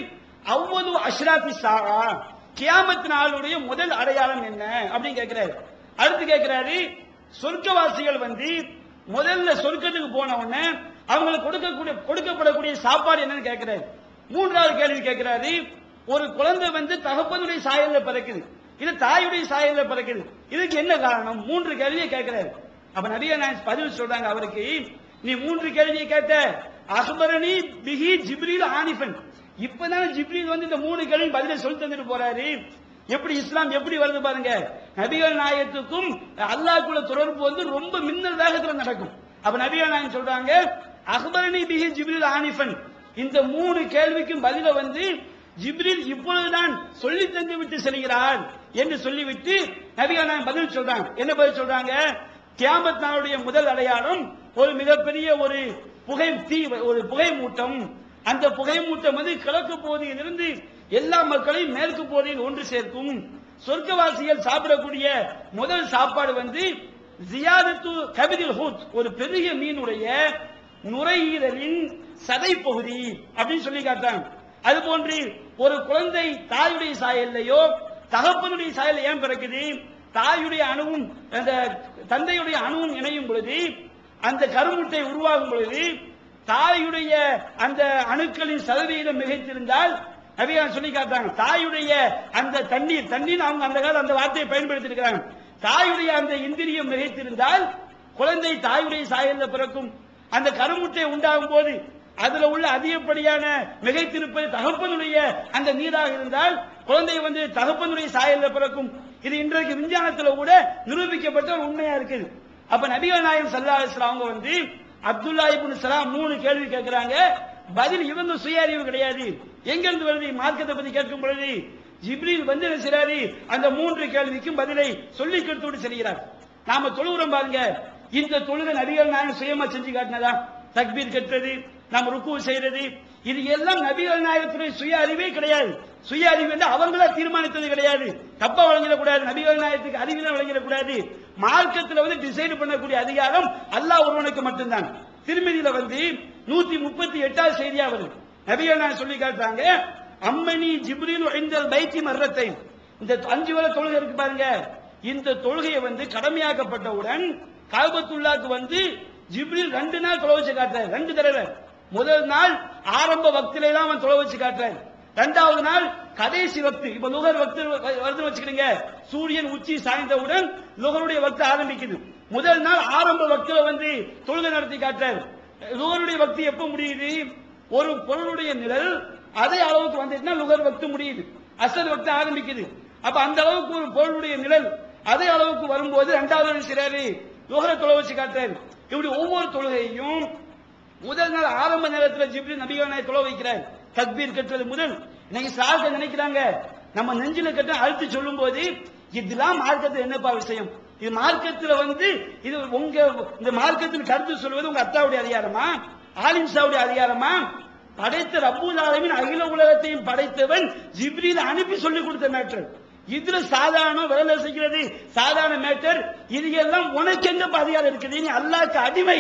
Speaker 2: அவ்வளவு அஷ்ராத்தி சாஆ, கியாமத் நாளுடைய முதல் அடையாளம் என்ன அப்படின்னு கேட்கிறாரு. அடுத்து கேட்கிறாரு, சொர்க்கவாசிகள் வந்து முதல்ல சொர்க்கத்துக்கு போன உடனே அவங்களுக்கு கொடுக்கப்படக்கூடிய சாப்பாடு என்னன்னு கேட்கிறாரு. 3வது கேள்வி கேட்கிறாரு, ஒரு குழந்தை வந்து தகப்பனுடைய சாயல்ல பிறக்குது, இது தாயுடைய சாயல்ல பிறக்குது, இதுக்கு என்ன காரணம்? 3 கேள்வியை கேட்கிறாரு. அப்ப நபிகள் நாயகம் பதில் சொல்றாங்க அவருக்கு, நீ 3 கேள்வியை கேட்ட, அக்பரணி பிஹி ஜிப்ரீல் ஆனிஃபன், இப்பதான் ஜிப்ரீல் வந்து இந்த 3 கேள்வி பதிலை சொல்லி தந்துட்டு போறாரு. எப்படி இஸ்லாம் எப்படி வருது பாருங்க. நபிகள் நாயகத்துக்கும் அல்லாஹ்க்குள்ள தொடர்பு வந்து ரொம்ப மின்னல் வேகத்துல நடக்கும். அப்ப நபிகள் நாயகம் சொல்றாங்க, அக்பரணி பிஹி ஜிப்ரீல் ஆனிஃபன், இந்த 3 கேள்விக்கும் பதில வந்து ஜிப்ரீல் இப்பொழுதுதான் சொல்லி தந்து விட்டு செல்கிறார் என்று சொல்லிவிட்டு நபிகள் நாயகம் பதில் சொல்றாங்க. என்ன பதில் சொல்றாங்க? கியாமத் நாளுடைய முதல் அடையாளம் ஒரு மிகப்பெரிய ஒரு புகை மூட்டம். அந்த புகை மூட்டம் வந்து கிழக்கு பகுதியிலிருந்து எல்லா மக்களையும் மேற்கு பகுதியில் ஒன்று சேர்க்கும். சொர்க்கவாசிகள் சாப்பிடக்கூடிய முதல் சாப்பாடு வந்து ஜியாதத்து கபிதில் ஹூத், ஒரு பெரிய மீனுடைய நுரையீரலின் சதை பகுதி அப்படின்னு சொல்லி காட்டாங்க. அது போன்று ஒரு குழந்தை தாயுடைய சாயல்லையோ தகப்பனுடைய சாயல் ஏன் பிறக்குது? தாயுடைய அணுவும் அந்த தந்தையுடைய அணுவும் இணையும் பொழுது, அந்த கருமுட்டை உருவாகும் பொழுது தாயுடைய அந்த அணுக்களின் சதவீதம் மிகைத்திருந்தால், நபிகள் சொல்லி காட்டாங்க, தாயுடைய அந்த தண்ணீர் அவங்க அந்த காலம் அந்த வார்த்தையை பயன்படுத்தி இருக்கிறாங்க. தாயுடைய அந்த இந்திரியம் மிகைத்திருந்தால் குழந்தை தாயுடைய சாயல்ல பிறக்கும். அந்த கருமுட்டை உண்டாகும் போது அதுல உள்ள அதிகப்படியான மிகைத்திருப்பது தகப்பனுடைய அந்த நீராக இருந்தால் குழந்தை வந்து தகப்பனுடைய சாயல்ல பிறக்கும். இது இன்றைக்கு விஞ்ஞானத்தில் கூட நிரூபிக்கப்பட்ட ஒரு உண்மையா இருக்குது. அப்ப நபிகள் நாயகம் ஸல்லல்லாஹு அலைஹி வஸல்லம் அவங்க வந்து அப்துல்லா இப்னு ஸலாம் 3 கேள்வி கேட்கிறாங்க. பதில் இவங்க சுய அறிவு கிடையாது. எங்க இருந்து வருது? மார்க்கத்தை பத்தி கேட்கும் பொழுது ஜிப்ரீல் வந்து என்ன செய்றாரு? அந்த 3 கேள்விக்கும் பதிலை சொல்லி கொடுத்து செல்கிறார். நாம தொழுகிறோம் பாருங்க, இந்த தொழுகை நபிகள் நாயகம் சுயமா செஞ்சு காட்டினதா? தக்பீர் கட்டுறது, நாம் ருக்கு செய்யறது, இது எல்லாம் நபிகள் நாயகத்துடைய சுய அறிவே கிடையாது. சுய அறிவு என்று அவங்களா தீர்மானித்தது கிடையாது. தப்பா வழங்கிடக்கூடாது. நபிகள் நாயகத்துக்கு அறிவிலாம் வழங்கிடக்கூடாது. மார்க்கத்தில் வந்து டிசைட் பண்ணக்கூடிய அதிகாரம் அல்லாஹ் ஒருவனுக்கு மட்டும்தான். திருமதியில வந்து 138வது செய்தியா வருது. நபிகள் நாயகம் சொல்லி காட்டுறாங்க, அம்மனி ஜிப்ரீல் இந்தல் பைத்தி மர்ரத்தை. இந்த 5 வேளை தொழுகை இருக்கு பாருங்க, இந்த தொழுகையை வந்து கடமையாக்கப்பட்டவுடன் காபத்துல்லாஹ்க்கு வந்து ஜிப்ரீல் 2 நாள் தொலை வச்சு காட்டுறாரு. 2 தடவை. முதல் நாள் ஆரம்ப வக்திலே தான் அவன் தொலை வச்சு காட்டுறாரு. 2வது நாள் கடைசி வக்து. இப்ப லுகர் வக்து வருதுன்னு வச்சுக்கிறீங்க, சூரியன் உச்சி சாய்ந்தவுடன் லுகருடைய வக்து ஆரம்பிக்குது. முதல் நாள் ஆரம்ப வக்துல வந்து தொழுகை நடத்தி காட்டுறாரு. லுகருடைய வக்து எப்ப முடியுது? ஒரு பொருளுடைய நிழல் அதே அளவுக்கு வந்துட்டுனா லுகர் வக்து முடியுது, அசர் வக்து ஆரம்பிக்குது. அப்ப அந்த அளவுக்கு ஒரு பொருளுடைய நிழல் அதே அளவுக்கு வரும்போது 2வது சிறாரு லுகரை தொலை வச்சு காட்டுறாரு. இப்படி ஒவ்வொரு தொழுகையும் முதல் நாள் ஆரம்ப நேரத்தில் ஜிப்ரீல் நபிகள் நாயகம் தொலை வைக்கிறார். தக்பீர் கட்டுறது முதல். இன்னைக்கு சாக நினைக்கிறாங்க, நம்ம நெஞ்சில கட்ட அழுத்தி சொல்லும் போது இதெல்லாம் மார்க்கத்தில் என்னப்பா விஷயம்? இது மார்க்கத்தில் வந்து இது உங்க இந்த மார்க்கத்தில் கருத்து சொல்வது உங்க அத்தாவுடைய அதிகாரமா, ஆலிம்சாவுடைய அதிகாரமா? படைத்த ரப்பூல் ஆலமீன் அகில உலகத்தையும் படைத்தவன் ஜிப்ரீல் அனுப்பி சொல்லி கொடுத்த மேட்டர். இதுல சாதாரண விரல் அசைக்கிறது சாதாரண மேட்டர். இது எல்லாம் உனக்கு எங்க அதிகாரம் இருக்குது? நீ அல்லாஹ்க்கு அடிமை,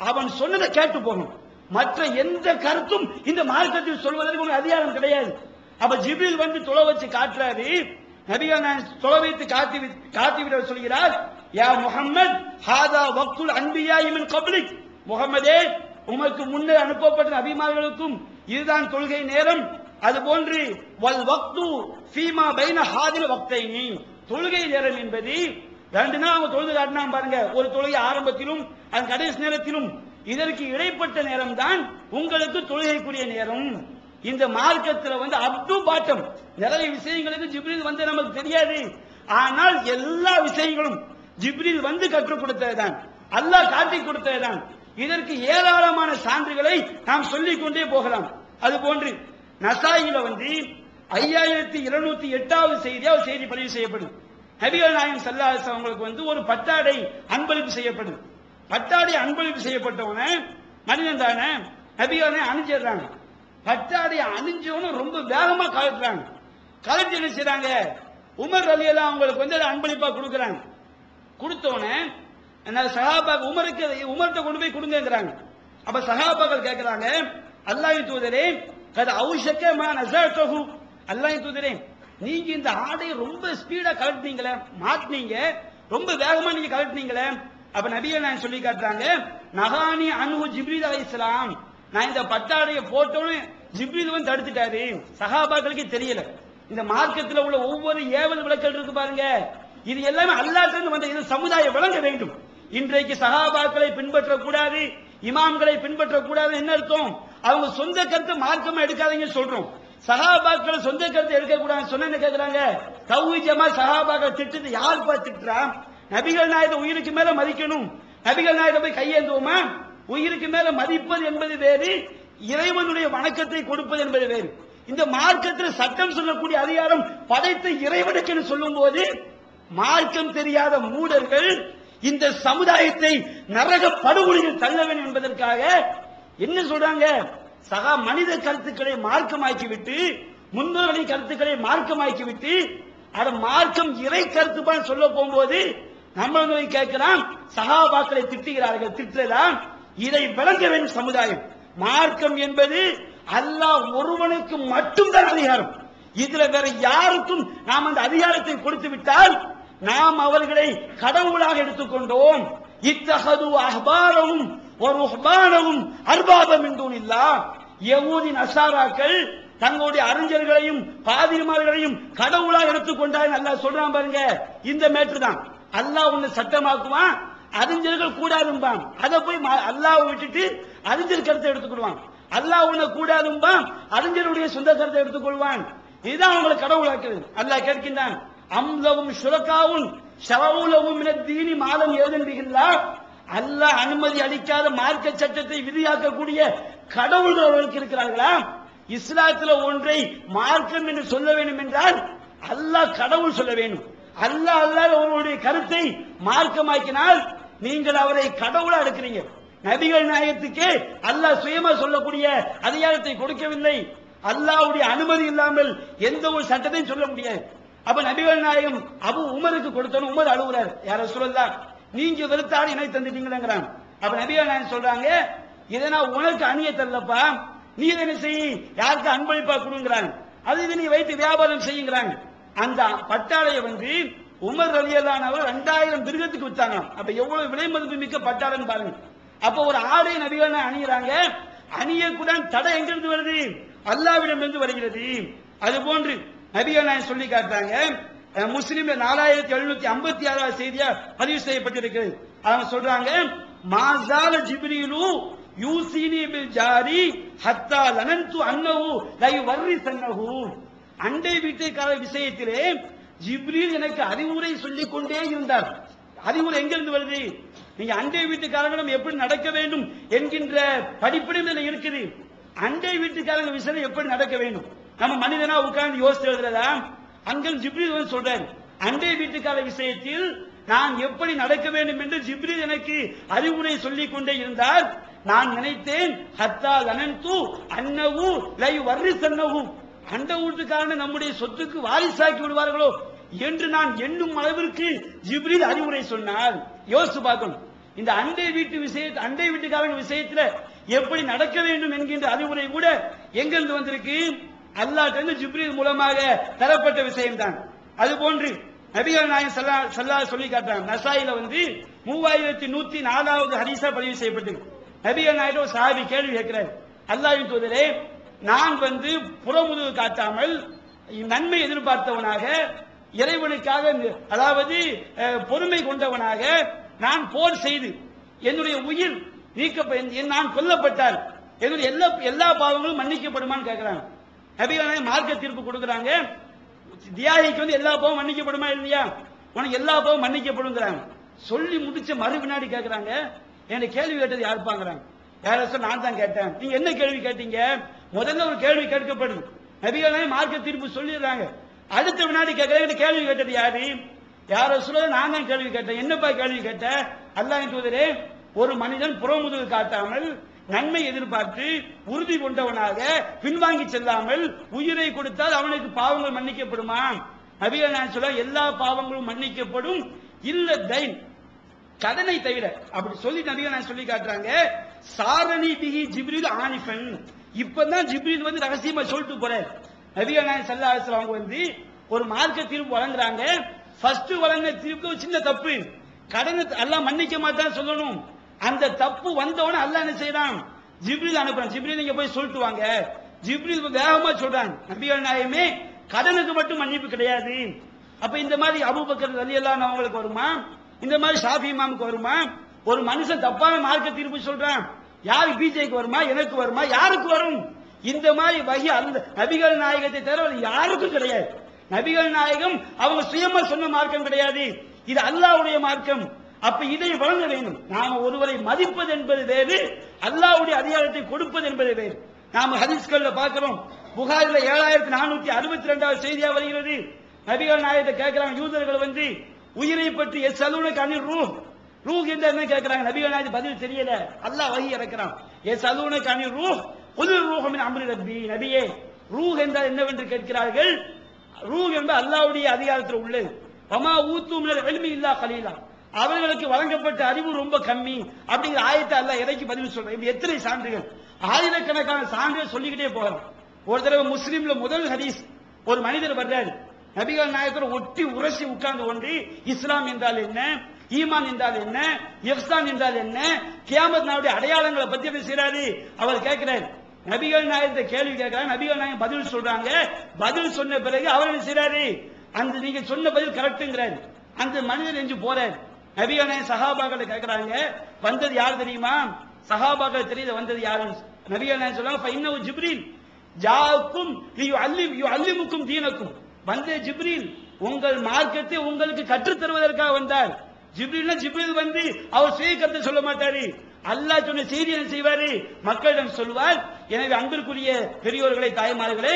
Speaker 2: அவன் சொன்னதை கேட்டு போகணும். மற்ற எந்த கருத்தும் இந்த மார்க்கத்தில் சொல்வதற்கு உனக்கு அதிகாரம் கிடையாது. அப்ப ஜிப்ரீல் வந்து தொலை வச்சு காட்டுறாரு. நபிகள் நாயகம் தொலை வைத்து காட்டிவிட சொல்கிறார், யா முஹம்மத் ஹாதா வக்துல் அன்பியாஇ மின் கப்லிக். முகமதே, உமக்கு முன்னே அனுப்பப்பட்ட நபிமார்களுக்கும் இதுதான் தொழுகை நேரம். அதுபோன்று வல் வக்து ஃபீமா பைன ஹாதில் வக்தைனி, தொழுகை நேரம் என்பது 2 நாள் அவங்க தொழுது காட்டினா பாருங்க, ஒரு தொழுகை ஆரம்பத்திலும் அதன் கடைசி நேரத்திலும். இதற்கு இடைப்பட்ட நேரம் தான் உங்களுக்கு தொழுகைக்குரிய நேரம். இந்த மார்க்கத்தில் வந்து அப் டு பாட்டம் நிறைய விஷயங்களுக்கு ஜிப்ரீல் வந்து நமக்கு தெரியாது. ஆனால் எல்லா விஷயங்களும் ஜிப்ரீல் வந்து கற்றுக் கொடுத்ததுதான், அல்லாஹ் காட்டி கொடுத்ததுதான். இதற்கு ஏராளமான சான்றுகளை நாம் சொல்லிக் கொண்டே போகலாம். அது போன்று நசாயில வந்து 5208வது செய்தி பதிவு செய்யப்படும். நபிகள் நாயகம் ஸல்லல்லாஹு அலைஹி வஸல்லம் அவங்களுக்கு வந்து ஒரு பட்டாடை அன்பளிப்பு செய்யப்படும். பட்டாடை அன்பளிப்பு செய்யப்பட்டவன மனிதன் தானே, நபிகள் அணிஞ்சிடுறாங்க. பட்டாடை அணிஞ்சவன ரொம்ப வேகமா கலட்டுறாங்க. கலட்டி என்ன செய்றாங்க? உமர் ரலியல்லாஹு அவங்களுக்கு வந்து அன்பளிப்பா கொடுக்குறாங்க. கொடுத்தவன சஹாபாக்கள் உமர்கிட்ட கொண்டு போய் கொடுங்கிறாங்க. அப்ப சஹாபாக்கள் கேட்கிறாங்க, அல்லாஹ்வின் தூதரே கத அவுஷக்க மா நஸஅதஹு, அல்லாஹ்வின் தூதரே நீங்க இந்த ஆடையை ரொம்ப ஸ்பீடா கலட்டினீங்களே, மாட்டினீங்க, ரொம்ப வேகமா நீங்க கலட்டினீங்களே. அப்ப நபிகள் நாயகம் சொல்லி காட்டுறாங்க, நஹானி அன்ஹு ஜிப்ரீல் அலைஹிஸ்ஸலாம், நான் இந்த பட்டாடையை போட்டோன்னு ஜிப்ரீல் வந்து தடுத்துட்டாரு. சஹாபாக்களுக்கு தெரியல. இந்த மார்க்கத்தில் உள்ள ஒவ்வொரு ஏவல் விளக்கல் இருக்கு பாருங்க, இது எல்லாமே அல்லாஹ்விலிருந்து வந்த இது சமுதாயம் விளங்க வேண்டும். இன்றைக்கு சஹாபாக்களை பின்பற்றக்கூடாது, இமாம்களை பின்பற்றக்கூடாது என்ன அர்த்தம்? அவங்க சொந்த கருத்தை மார்க்கமா எடுக்காதீங்கன்னு சொல்றோம். சஹாபாக்கள் சொந்த கருத்தை எடுக்கக்கூடாது சொன்ன என்ன கேட்கிறாங்க? தௌஹீஜமா சஹாபாக்கள் திட்டுது, யாருப்பா திட்டுறா? நபிகள் நாயகத்தை உயிருக்கு மேல மதிக்கணும். நபிகள் நாயகத்தை போய் கையேந்துவோமா? உயிருக்கு மேல மதிப்பது என்பது வேறு, இறைவனுடைய வணக்கத்தை கொடுப்பது என்பது வேறு. இந்த மார்க்கத்தில் சட்டம் சொல்லக்கூடிய அதிகாரம் படைத்த இறைவனுக்கு சொல்லும் போது மார்க்கம் தெரியாத மூடர்கள் இந்த சமுதாயத்தை நரக படுகொலியில் தள்ள வேண்டும் என்பதற்காக என்ன சொல்றாங்க? சகா மனித கருத்துக்களை மார்க்கமாக்கிவிட்டு, முன்னோர்களின் கருத்துக்களை மார்க்கமாக்கிவிட்டு, அத மார்க்கம் இறை கருத்துப்பான் சொல்ல போகும்போது நம்மளை கேட்கிறான், சகாபாக்களை திட்டுகிறார்கள். திட்டுறதான் இதை விளங்க வேண்டும் சமுதாயம். மார்க்கம் என்பது அல்லாஹ் ஒருவனுக்கு மட்டும்தான் அதிகாரம். இதுல வேற யாருக்கும் நாம் அந்த அதிகாரத்தை கொடுத்து விட்டால் நாம் அவர்களை கடவுளாக எடுத்துக்கொண்டோம். இத்தஹது அஹ்பாரஹும் வ ருஹ்பானஹும் அர்பாபம் மின் தூனில்லாஹ். யஹூதி நஸாராக்கள் தங்களுடைய அறிஞர்களையும் பாதிரிமார்களையும் கடவுளாக எடுத்துக்கொண்டார். அல்லாஹ் சொல்றான் பாருங்க, இந்த மேட்ரு தான். அல்லாஹ் ஒன்னு சட்டமாக்குவான், அறிஞர்கள் கூடாதும்பான். அதை போய் அல்லாஹ்வை விட்டுட்டு அறிஞர் கருத்தை எடுத்துக்கொள்வான். அல்லாஹ் ஒன்னு கூடாதும்பான், அறிஞருடைய சொந்த கருத்தை எடுத்துக்கொள்வான். இதுதான் அவங்களை கடவுளாக்குறது. அல்லாஹ் கேட்கின்றான், அம்லவும் ஷுரகாவும் ஷரவுலவும் மினத் தீனி மாலம் எழுதுகிறார். அல்லாஹ் அனுமதி அளிக்காத மார்க்க சட்டத்தை விதியாக்கக்கூடிய கடவுள்கள் அவர்களுக்கு இருக்கிறார்களா? இஸ்லாத்தில் ஒன்றை மார்க்கம் என்று சொல்ல வேண்டும் என்றால் அல்லாஹ் கடவுள் சொல்ல வேண்டும். அல்லாஹ் அல்லாஹ் அவருடைய கருத்தை மார்க்கமாக்கினால் நீங்கள் அவரை கடவுளா எடுக்கிறீங்க. நபிகள் நாயகத்துக்கே அல்லாஹ் சுயமா சொல்லக்கூடிய அதிகாரத்தை கொடுக்கவில்லை. அல்லாஹ்வுடைய அனுமதி இல்லாமல் எந்த ஒரு சட்டத்தையும் சொல்ல முடியாது. அப்ப நபிகள் நாயகம் அபு உமருக்கு கொடுத்தோம். உமர் அழுகுறார், யார சொல்லலாம், நீங்க வெறுத்தாடு எனக்கு தந்துட்டீங்கிறாங்க. அப்ப நபிகள் நாயகம் சொல்றாங்க, இதை நான் உனக்கு அணிய தரலப்பா, நீ என்ன செய்ய, யாருக்கு அன்பளிப்பா கொடுங்கிறாங்க. அது இதை நீ வைத்து வியாபாரம் செய்யுங்கிறாங்க. அந்த பட்டாளையை உமர் ரலியல்லாஹு அன்ஹு 2000 திருகத்துக்கு வித்தாங்க. அப்ப எவ்வளவு விலை மதிப்பு மிக்க பட்டாளன்னு பாருங்க. அப்ப ஒரு ஆடை நபிகள் அணியறாங்க. அணியக்குடன் தடை எங்கிருந்து வருது? அல்லாஹ்விடமிருந்து வருகிறது. அது போன்று நபிகள் நாயகம் சொல்லி காட்டுறாங்க. முஸ்லிம்ல 4756 செய்தியா பதிவு செய்யப்பட்டிருக்கிறது. அவங்க சொல்றாங்க, மாஸால ஜிப்ரீலு யூசினி பில் ஜாரி ஹத்தா லனன்து அன்னஹு லா யுவர்ரிசன்னஹு. அண்டை வீட்டுக்கார விஷயத்திலே ஜிப்ரீல் எனக்கு அறிவுரை சொல்லிக் கொண்டே இருந்தார். அறிவுரை எங்கிருந்து வருது? நீங்க அண்டை வீட்டுக்காரங்களிடம் எப்படி நடக்க வேண்டும் என்கின்ற படிப்பினை இருக்குது. அண்டை வீட்டுக்காரங்க விஷயம் எப்படி நடக்க வேண்டும், நம்ம மனிதனா உட்கார்ந்து யோசிச்சு எழுதுறதா? அங்கே ஜிப்ரீல் சொல்றாரு, அண்டை வீட்டுக்கார விஷயத்தில் நான் எப்படி நடக்க வேண்டும் என்று ஜிப்ரீல் எனக்கு அறிவுரை சொல்லிக் கொண்டே இருந்தார். நான் நினைத்தேன், ஹத்தா லனன்து அன்னஹு லா யுவர்ரிசன்னஹு, அண்டை வீட்டுக்காரனை நம்முடைய சொத்துக்கு வாரிசாக்கி விடுவார்களோ என்று நான் எண்ணும் அளவிற்கு ஜிப்ரீல் அறிவுரை சொன்னார். யோசிச்சு பார்க்கணும். இந்த அண்டை வீட்டுக்காரங்க விஷயத்துல எப்படி நடக்க வேண்டும் என்கின்ற அறிவுரை கூட எங்கிருந்து வந்திருக்கு? அல்லாஹ்விலிருந்து ஜிப்ரீல் மூலமாக தரப்பட்ட விஷயம் தான். அது போன்று நபிகள் நாயகம் ஸல்லல்லாஹு சொல்லி காட்டுறாங்க. நசாயில 3104வது ஹதீஸா பதிவு செய்யப்பட்டது. நபிகள் நாயகம் சஹாபி கேள்வி கேட்கிறார், அல்லாஹ்வின் தூதரே, நான் புறமுதுகு காட்டாமல் நன்மை எதிர்பார்த்தவனாக, இறைவனுக்காக அதாவது பொறுமை கொண்டவனாக நான் போர் செய்து என்னுடைய உயிர் நான் கொல்லப்பட்டால் என்னுடைய எல்லா பாவங்களும் மன்னிக்கப்படுமான்னு கேட்கிறாங்க. நபிகள் மார்க்க தீர்ப்பு கொடுக்கறாங்க. தியாகிக்கு எல்லா பாவம் மன்னிக்கப்படுமா இல்லையா? உனக்கு எல்லா பாவம் மன்னிக்கப்படுங்கிறாங்க. சொல்லி முடிச்ச மறு வினாடி கேட்கிறாங்க, என்ன கேள்வி கேட்டது யாருப்பாங்கிறாங்க. யார சொல்ல, நான் தான் கேட்டேன். நீங்க என்ன கேள்வி கேட்டீங்க? முதல்ல ஒரு கேள்வி கேட்கப்படுது. நபிகள் மார்க்க தீர்ப்பு சொல்லிடுறாங்க. அடுத்த வினாடி கேட்கிறேன், கேள்வி கேட்டது யாரு? யார சொல்ல, நான் தான் கேள்வி கேட்டேன். என்னப்பா கேள்வி கேட்ட? அல்லாஹ்வின் தூதரே, ஒரு மனிதன் புறமுதுகு காட்டாமல் நன்மை எதிர்பார்த்து உறுதி கொண்டவனாக பின்வாங்கி செல்லாமல் உயிரை கொடுத்தால் அவனுக்கு பாவங்கள் மன்னிக்கப்படுமா? நபிகள் நான் சொல்ல, எல்லா பாவங்களும் மன்னிக்கப்படும், இல்ல தைன், கடனை தவிர. அப்படி சொல்லி நபிகள் நான் சொல்லி காட்டுறாங்க. சாரணி பிஹி ஜிப்ரீல் ஆனிஃபன், இப்பதான் ஜிப்ரீல் ரகசியமா சொல்லிட்டு போறாரு. நபிகள் நாயகம் ஸல்லல்லாஹு அலைஹி வஸல்லம் ஒரு மார்க்க தீர்ப்பு வழங்குறாங்க. ஃபர்ஸ்ட் வழங்கின தீர்ப்பு சின்ன தப்பு, கடனை அல்லாஹ் மன்னிக்க மாட்டான்னு சொல்லணும். அந்த தப்பு வந்தவன அல்லாஹ் என்ன செய்யறான்? ஜிப்ரீல் அனுப்புறான். ஜிப்ரீல் நீங்க போய் சொல்லிட்டு வாங்க. ஜிப்ரீல் வேகமா சொல்றாங்க, நபிகள் நாயகமே, கடனுக்கு மட்டும் மன்னிப்பு கிடையாது. அப்ப இந்த மாதிரி அபூபக்கர் ரலியல்லாஹு அன்ஹு அவங்களுக்கு வருமா? இந்த மாதிரி ஷாஃபி இமாமுக்கு வருமா? ஒரு மனுஷன் தப்பான மார்க்க தீர்ப்பு சொல்றான், யாருக்கு? பிஜேக்கு வருமா? எனக்கு வருமா? யாருக்கு வரும்? இந்த மாதிரி வகை அந்த நபிகள் நாயகத்தை தவிர யாருக்கும் கிடையாது. நபிகள் நாயகம் அவங்க சுயமா சொன்ன மார்க்கம் கிடையாது, இது அல்லாஹ்வுடைய மார்க்கம். அப்ப இதை வழங்க வேண்டும். நாம ஒருவரை மதிப்பது என்பது வேறு, அல்லாஹ்வுடைய அதிகாரத்தை கொடுப்பது என்பது வேறு. நாம ஹதீஸ்கள்ல பார்க்கிறோம், புகாரில 7462வது செய்தியா வருகிறது. நபிகள் நாயகத்தை கேட்கிறாங்க யூதர்கள் வந்து உயிரை பற்றி எஸ்அலூனக அனிர் ரூஹ், ரூஹ் என்ன கேட்கிறாங்க. நபிகள் நாயகம் பதில் தெரியல. அல்லாஹ் வஹி இறக்குறான். எஸ்அலூனக அனிர் ரூஹ் குல் ரூஹு மின் அம்ரி ரப்பி, நபியே ரூஹ் என்றால் என்னவென்று கேட்கிறார்கள். ரூஹ் என்பது அல்லாஹ்வுடைய அதிகாரத்தில் உள்ளது. வமா ஊது மினல் இல்மி இல்லா கலீலா, அவர்களுக்கு வழங்கப்பட்ட அறிவு ரொம்ப கம்மி அப்படிங்கிற ஆயத்தை அல்லாஹ் இறக்கி பதில் சொல்றான். இப்படி எத்தனை சான்றுகள், ஆயிரக்கணக்கான சான்றுகள் சொல்லிக்கிட்டே போகிறான். ஒரு தடவை முஸ்லிம்ல முதல் ஹதீஸ், ஒரு மனிதர் வர்றாரு, நபிகள் நாயகர் ஒட்டி உரசி உட்கார்ந்து கொண்டு இஸ்லாம் என்றால் என்ன, ஈமான் என்றால் என்ன, இஹ்சான் என்றால் என்ன, கியாமத் நாளுடைய அடையாளங்களை பத்தி என்ன செய்றாரு அவர் கேட்கிறார். நபிகள் நாயகத்தை கேள்வி கேட்கிறார். நபிகள் நாயகம் பதில் சொல்றாங்க. பதில் சொன்ன பிறகு அவர் என்ன செய்றாரு, அந்த நீங்க சொன்ன பதில் கரெக்ட்ங்கிறார். அந்த மனிதர் என்று போறார். நபிகள் நாயகம் சஹாபாக்களை கேட்கிறாங்க, வந்தது யார் தெரியுமா? சஹாபாக்கள் தெரியுது வந்தது யாருன்னு. நபிகள் நாயகம் சொல்றாங்க, ஃபைன்னஹு ஜிப்ரீல் ஜாஅக்கும் லியுஅல்லிமுக்கும் தீனக்கும், வந்த ஜிப்ரீல் உங்கள் மார்க்கத்தை உங்களுக்கு கற்றுத் தருவதற்காக வந்தார். ஜிப்ரீல் வந்து அவர் சுய கருத்தை சொல்ல மாட்டாரு. அல்லாஹ் சொன்ன செய்தி என்ன செய்வாரு, மக்களிடம் சொல்வார். எனவே அன்பிற்குரிய பெரியோர்களே, தாய்மார்களே,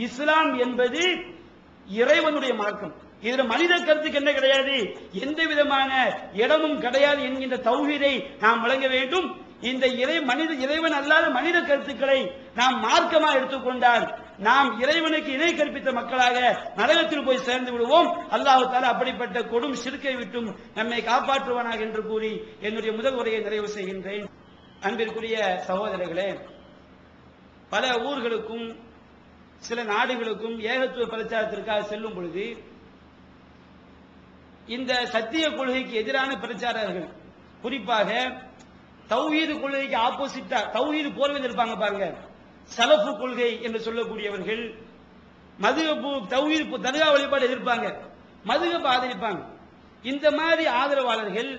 Speaker 2: இஸ்லாம் என்பது இறைவனுடைய மார்க்கம். இதுல மனித கருத்துக்கு என்ன கிடையாது, எந்த விதமான இடமும் கிடையாது என்கின்ற தௌஹீதை நாம் வழங்க வேண்டும். இந்த இறைவன் அல்லாத மனித கருத்துக்களை நாம் மார்க்கமா எடுத்துக்கொண்டால் நாம் இறைவனுக்கு இணை கற்பித்த மக்களாக நரகத்தில் போய் சேர்ந்து விடுவோம். அல்லாஹ் தஆலா அப்படிப்பட்ட கொடும் ஷிர்க்கை விட்டும் நம்மை காப்பாற்றுவானாக என்று கூறி என்னுடைய முதல் உரையை நிறைவு செய்கின்றேன். அன்பிற்குரிய சகோதரர்களே, பல ஊர்களுக்கும் சில நாடுகளுக்கும் ஏகத்துவ பிரச்சாரத்திற்காக செல்லும் பொழுது இந்த சத்திய கொள்கைக்கு எதிரான பிரச்சாரர்கள், குறிப்பாக தௌஹீது கொள்கைக்கு ஆப்போசிட்டா தௌஹீது போர்வையில் இருப்பாங்க பாருங்க, சலஃபு கொள்கை என்று சொல்லக்கூடியவர்கள், மதுஹபு தௌஹீது தர்கா வழிபாடு எதிர்ப்பாங்க, மதுஹப் ஆதரிப்பாங்க. இந்த மாதிரி ஆதரவாளர்கள்,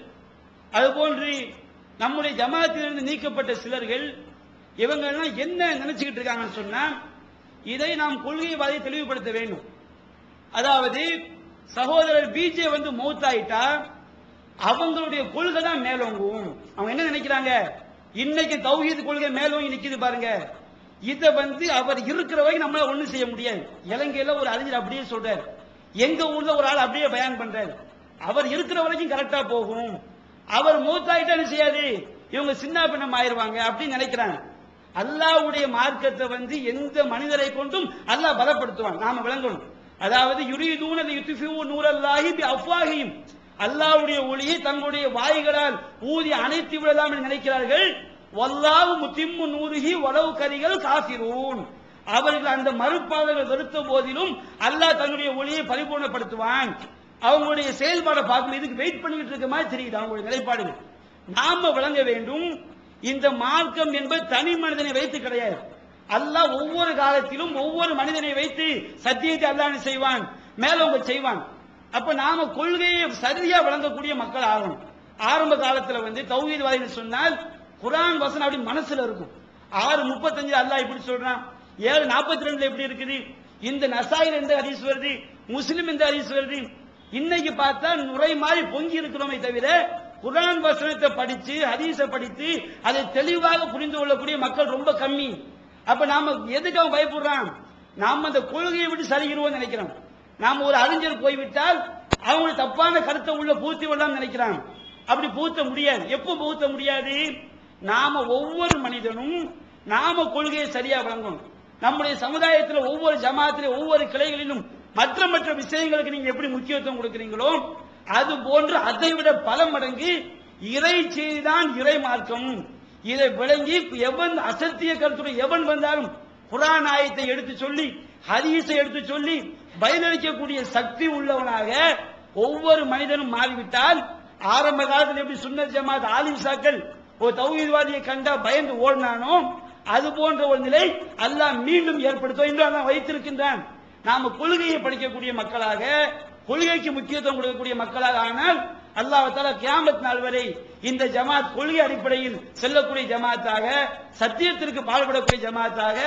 Speaker 2: அதுபோன்று நம்முடைய ஜமாத்திலிருந்து நீக்கப்பட்ட சிலர்கள், இவங்க எல்லாம் என்ன நினைச்சுக்கிட்டு இருக்காங்கன்னு சொன்னா, இதை நாம் கொள்கைவாதியை தெளிவுபடுத்த வேண்டும். அதாவது சகோதரர் பிஜே வந்து மௌத்தாயிட்டா அவங்களுடைய கொள்கை தான் மேலோங்கும். அவங்க என்ன நினைக்கிறாங்க, இன்னைக்கு தௌஹீது கொள்கை மேலோங்கி நிக்குது பாருங்க, இதை வந்து அவர் இருக்கிற வரைக்கும் நம்மளால ஒண்ணும் செய்ய முடியாது. இலங்கையில ஒரு அறிஞர் அப்படியே சொல்றாரு, எங்க ஊர்ல ஒரு ஆள் அப்படியே பயான் பண்றாரு, அவர் இருக்கிற வரைக்கும் கரெக்டா போகும், அவர் மௌத்தாயிட்டா என்ன செய்யாது, இவங்க சின்ன பின்னம் ஆயிருவாங்க அப்படின்னு நினைக்கிறாங்க. அல்லாஹ்வுடைய மார்க்கத்தை வந்து எந்த மனிதரை கொண்டும் அல்லாஹ் பலப்படுத்துவான், நாம விளங்கணும். அதாவது யுரீதூன லியுத்ஃபிஉ நூரல்லாஹி பிஅஃவாஹிஹிம், அல்லாஹ்வுடைய ஒளியை தங்களுடைய வாய்களால் ஊதி அணைத்து விடலாம் என்று நினைக்கிறார்கள். வல்லாஹு முத்திம்மு நூரிஹி வலவ் கரிஹல் காஃபிரூன், அவர்கள் அந்த மறுப்பாளர்கள் வெறுத்த போதிலும் அல்லாஹ் தன்னுடைய ஒளியை பரிபூர்ணப்படுத்துவான். அவங்களுடைய செயல்பாடை பார்க்கும், இதுக்கு வெயிட் பண்ணிட்டு இருக்க மாதிரி தெரியுது அவங்களுடைய நிலைப்பாடுகள். நாம விளங்க வேண்டும், இந்த மார்க்கம் என்பது தனி மனிதனை வைத்து கிடையாது. அல்லாஹ் ஒவ்வொரு காலத்திலும் ஒவ்வொரு மனிதனை வைத்து சத்தியத்தை அல்லாஹ் செய்வான், மேலவங்க செய்வான். அப்ப நாம கொள்கையை சரியா விளங்கக்கூடிய மக்கள் ஆகணும். ஆரம்ப காலத்துல வந்து தௌஹீத்வாதிகள் சொன்னால் குர்ஆன் வசனம் அப்படி மனசுல இருக்கும். 6:35 அல்லாஹ் இப்படி சொல்றான், 7:42 எப்படி இருக்குது, இந்த நசாயில் எந்த ஹதீஸ் வருது, முஸ்லிம் எந்த ஹதீஸ் வருது. இன்னைக்கு பார்த்தா நுரை மாதிரி பொங்கி இருக்கிறோமே தவிர குர்ஆன் வசனத்தை படிச்சு ஹதீஸை படித்து அதை தெளிவாக புரிந்து கொள்ளக்கூடிய மக்கள் ரொம்ப கம்மி. அப்ப நாம எதுக்காக பயப்படுறான், நாம அந்த கொள்கையை விட்டு சரிகிறோம் நினைக்கிறோம். நாம ஒரு அறிஞர் போய்விட்டால் அவங்க தப்பான கருத்தை உள்ள பூர்த்தி விடலாம் நினைக்கிறாங்க. அப்படி பூர்த்த முடியாது. எப்ப பூர்த்த முடியாது, நாம ஒவ்வொரு மனிதனும் நாம கொள்கையை சரியா வழங்கணும். நம்முடைய சமுதாயத்தில் ஒவ்வொரு ஜமாத்திலும் ஒவ்வொரு கிளைகளிலும் மற்ற மற்ற விஷயங்களுக்கு நீங்க எப்படி முக்கியத்துவம் கொடுக்கிறீங்களோ அது போன்று அதை விட பல மடங்கு இறை செய்திதான் இறை மார்க்கம். இதை விளங்கி எவன் அசத்திய கருத்துடைய எவன் வந்தாலும் குர்ஆன் ஆயத்தை எடுத்து சொல்லி ஹதீஸை எடுத்து சொல்லி பதிலளிக்கக்கூடிய சக்தி உள்ளவனாக ஒவ்வொரு மனிதனும் மாறிவிட்டால், ஆரம்ப காலத்தில் எப்படி சுன்னத் ஜமாத் ஆலிம்சாக்கள் ஒரு தௌஹீத்வாதியை கண்டா பயந்து ஓடினானோ அது போன்ற ஒரு நிலை அல்லாஹ் மீண்டும் ஏற்படுத்தும் என்று அல்லாஹ் வைத்திருக்கின்றான். நாம கொள்கையை படிக்கக்கூடிய மக்களாக, கொள்கைக்கு முக்கியத்துவம் கொடுக்கக்கூடிய மக்களாக ஆனால் அல்லாஹ் தஆலா கியாமத் நாள் வரை இந்த ஜமாத் கொள்கை அடிப்படையில் செல்லக்கூடிய ஜமாத்தாக, சத்தியத்திற்கு பாடுபடக்கூடிய ஜமாத்தாக,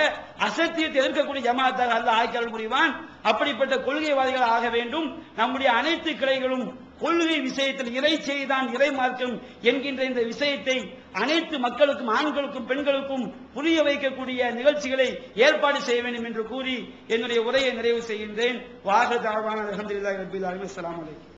Speaker 2: அசத்தியத்தை எதிர்க்கக்கூடிய ஜமாத்தாக அல்லாஹ் ஆக்கி அருள் புரிவான். அப்படிப்பட்ட கொள்கைவாதிகள் ஆக வேண்டும். நம்முடைய அனைத்து கிளைகளும் கொள்கை விஷயத்தில் இறை செய்தான் இறை மார்க்கம் என்கின்ற இந்த விஷயத்தை அனைத்து மக்களுக்கும், ஆண்களுக்கும் பெண்களுக்கும் புரிய வைக்கக்கூடிய நிகழ்ச்சிகளை ஏற்பாடு செய்ய வேண்டும் என்று கூறி என்னுடைய உரையை நிறைவு செய்கின்றேன். வாஹிரு தஅவானா அல்ஹம்துலில்லாஹி ரப்பில் ஆலமீன். அஸ்ஸலாமு அலைக்கும்.